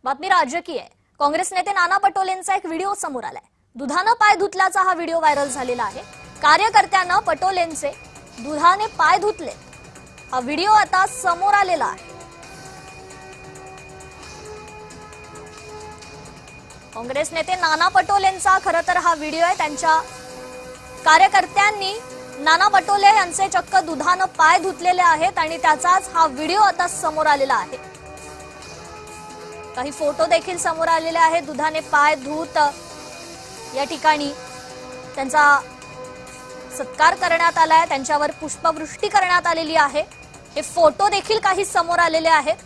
बातमी राजकीय आहे। काँग्रेस नेते नाना पटोलेंचा एक व्हिडिओ समोर आलाय। दुधाने पाय धुतल्याचा हा व्हिडिओ व्हायरल झालेला आहे। कार्यकर्त्यांना पटोलेंचे दुधाने पाय धुतले, हा व्हिडिओ आता समोर आलेला आहे। काँग्रेस नेते नाना पटोलेंचा खरं तर हा व्हिडिओ आहे। त्यांच्या कार्यकर्त्यांनी नाना पटोले यांचे चक्क दुधाने पाय धुतलेले आहेत आणि त्याचाच हा व्हिडिओ आता समोर आलेला आहे। काही फोटो देखील समोर आलेले आहेत। दुधाने पाय धुत या ठिकाणी त्यांचा सत्कार करण्यात आलाय, त्यांच्यावर पुष्पवृष्टी करण्यात आलेली आहे। हे फोटो देखील काही समोर आलेले आहेत।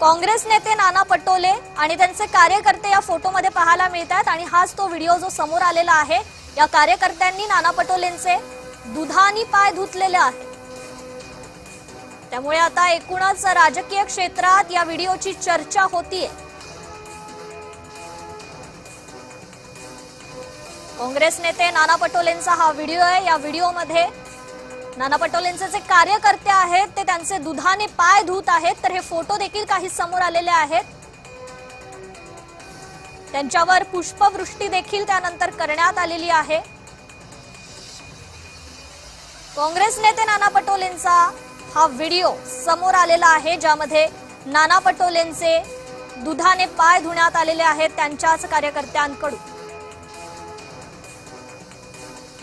काँग्रेस नेते नाना पटोले आणि त्यांचे कार्यकर्ते या फोटोमध्ये पाहायला मिळतात आणि हाच तो व्हिडिओ जो समोर आलेला आहे। या कार्यकर्त्यांनी नाना पटोलेंचे दुधाने पाय धुतलेले आहेत। त्यामुळे आता एकूणच राजकीय क्षेत्रात या व्हिडिओची चर्चा होतीये। काँग्रेस नेते नाना पटोलेंचा हा व्हिडिओ आहे। या व्हिडिओमध्ये नाना पटोलेंचे जे कार्यकर्ते आहेत ते त्यांचे दुधाने पाय धुत आहेत। तर हे फोटो देखील काही समोर आलेले आहेत। त्यांच्यावर पुष्पवृष्टी देखील त्यानंतर करण्यात आलेली आहे। काँग्रेस नेते नाना पटोलेंचा हा व्हिडिओ समोर आलेला आहे, ज्यामध्ये नाना पटोलेंचे दुधाने पाय धुण्यात आलेले आहेत त्यांच्याच कार्यकर्त्यांकडून।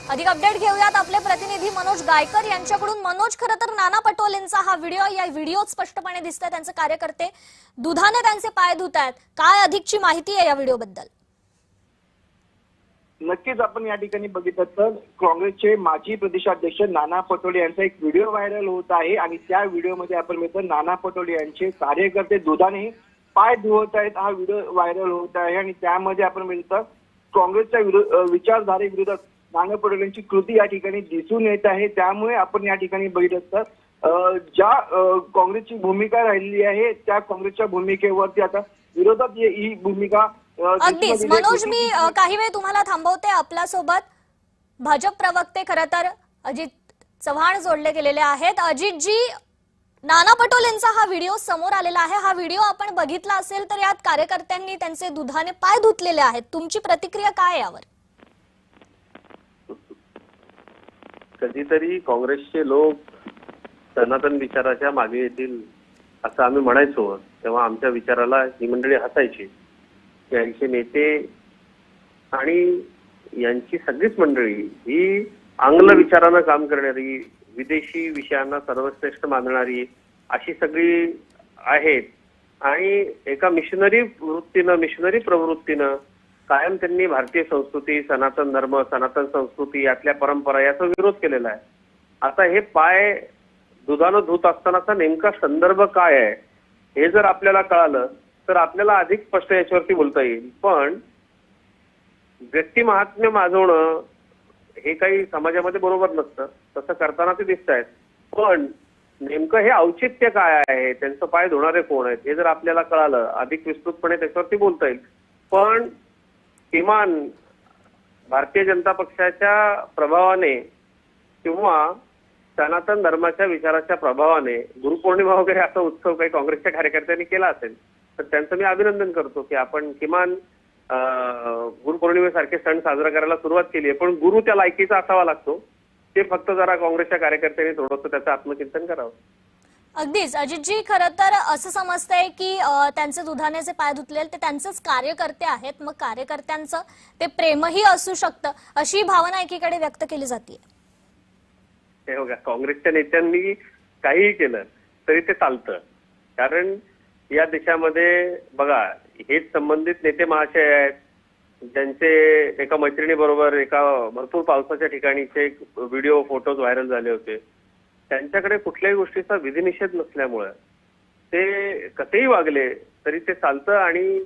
अधिक अपडेट घेऊयात आपले प्रतिनिधी मनोज गायकर यांच्याकडून। मनोज, खरं तर नाना पटोलेंचा हा व्हिडिओ, या व्हिडिओत स्पष्टपणे दिसतंय त्यांचे कार्यकर्ते दुधाने त्यांचे पाय धुत आहेत। काय अधिकची माहिती आहे या व्हिडिओबद्दल? नक्कीच आपण या ठिकाणी बघितलं तर काँग्रेसचे माजी प्रदेशाध्यक्ष नाना पटोले यांचा एक व्हिडिओ व्हायरल होत आहे आणि त्या व्हिडिओमध्ये आपण बघतो नाना पटोले यांचे कार्यकर्ते दुधाने पाय धुवत आहेत। हा व्हिडिओ व्हायरल होत आहे आणि त्यामध्ये आपण बघतो काँग्रेसच्या विचारधारेविरोधात नाना पटोलेंची कृती या ठिकाणी दिसून येत आहे। त्यामुळे आपण या ठिकाणी बघितलं तर ज्या काँग्रेसची भूमिका राहिलेली आहे त्या काँग्रेसच्या भूमिकेवरती आता विरोधात ही भूमिका अगदीच। मनोज, मी काही वेळ तुम्हाला थांबवते। आपल्यासोबत भाजप प्रवक्ते खरं तर अजित चव्हाण जोडले गेलेले आहेत। अजितजी, नाना पटोलेंचा हा व्हिडिओ समोर आलेला आहे। हा व्हिडिओ आपण बघितला असेल तर यात कार्यकर्त्यांनी त्यांचे दुधाने पाय धुतलेले आहेत। तुमची प्रतिक्रिया काय यावर? कधीतरी काँग्रेसचे लोक सनातन विचाराच्या मागे येतील असं आम्ही म्हणायचो, तेव्हा आमच्या विचाराला ही मंडळी हसायची। यांचे नेते आणि यांची सगळीच मंडळी ही आंग्ल विचारानं काम करणारी, विदेशी विषयांना सर्वश्रेष्ठ मानणारी अशी सगळी आहेत आणि एका मिशनरी प्रवृत्तीनं कायम त्यांनी भारतीय संस्कृती, सनातन धर्म, सनातन संस्कृती यातल्या परंपरा याचा विरोध केलेला आहे। आता हे पाय दुधानं धुत असतानाचा नेमका संदर्भ काय आहे हे जर आपल्याला कळालं तर आपल्याला अधिक स्पष्ट याच्यावरती बोलता येईल। पण व्यक्ती महात्म्य माजवणं हे काही समाजामध्ये बरोबर नसतं, तसं करताना ते दिसत आहेत। पण नेमकं हे औचित्य काय आहे, त्यांचं पाय धुणारे कोण आहेत हे जर आपल्याला कळालं अधिक विस्तृतपणे त्याच्यावरती बोलता येईल। पण किमान भारतीय जनता पक्षाच्या प्रभावाने किंवा सनातन धर्माच्या विचाराच्या प्रभावाने गुरुपौर्णिमा वगैरे असा उत्सव काही काँग्रेसच्या कार्यकर्त्यांनी केला असेल तर त्यांचं मी अभिनंदन करतो की आपण किमान गुरुपौर्णिमेसारखे सण साजरा करायला सुरुवात केली आहे। पण गुरु त्या लायकीचा असावा लागतो, ते फक्त जरा काँग्रेसच्या कार्यकर्त्यांनी थोडंसं त्याचं आत्मचिंतन करावं। अगदीच अजितजी, खरं तर असं समजतंय की त्यांचे दुधाने जे पाय धुतलेले ते त्यांचेच कार्यकर्ते आहेत। मग कार्यकर्त्यांचं ते प्रेमही असू शकतं अशी भावना एकीकडे व्यक्त केली जाते। हे बघा, काँग्रेसच्या नेत्यांनी काहीही केलं तरी ते चालतं, कारण या देशामध्ये बघा हेच संबंधित नेते महाशय आहेत ज्यांचे एका मैत्रिणीबरोबर एका भरपूर पावसाच्या ठिकाणीचे व्हिडिओ फोटोज व्हायरल झाले होते। त्यांच्याकडे कुठल्याही गोष्टीचा विधिनिषेध नसल्यामुळे ते कसेही वागले तरी ते चालतं आणि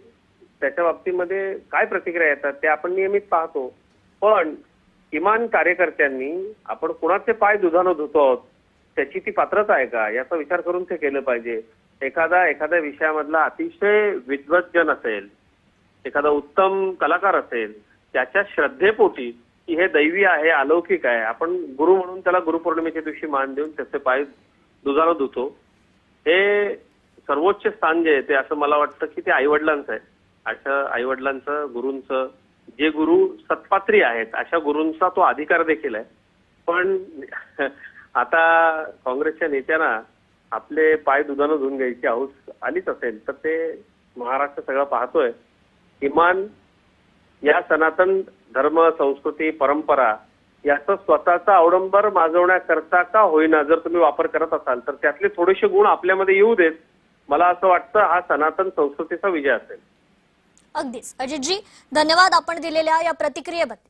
त्याच्या बाबतीमध्ये काय प्रतिक्रिया येतात ते आपण नियमित पाहतो। पण किमान कार्यकर्त्यांनी आपण कुणाचे पाय दुधानं धुतो आहोत त्याची ती पात्रता आहे का याचा विचार करून ते केलं पाहिजे। एखाद्या विषयामधला अतिशय विद्वज्जन असेल, एखादा उत्तम कलाकार असेल, त्याच्या श्रद्धेपोटी की हे दैवी आहे, अलौकिक आहे, आपण गुरु म्हणून त्याला गुरुपौर्णिमेच्या दिवशी मान देऊन त्याचे पाय दुधानं धुतो, हे सर्वोच्च स्थान जे आहे ते असं मला वाटतं की ते आईवडिलांचं आहे. अशा आईवडिलांचं, गुरूंचं, जे गुरु सत्पात्री आहेत अशा गुरूंचा तो अधिकार देखील आहे. पण आता काँग्रेसच्या नेत्यांना आपले पाय दुधानं धुवून घ्यायची हौस आलीच असेल तर ते महाराष्ट्र सगळं पाहतोय. किमान या सनातन धर्म, संस्कृती, परंपरा याचा स्वतःचा अवडंबर माजवण्याकरता का होईना जर तुम्ही वापर करत असाल तर त्यातले थोडेसे गुण आपल्यामध्ये येऊ देत. मला असं वाटतं हा सनातन संस्कृतीचा विजय असेल. अगदीच. अजितजी, धन्यवाद आपण दिलेल्या या प्रतिक्रियेबद्दल.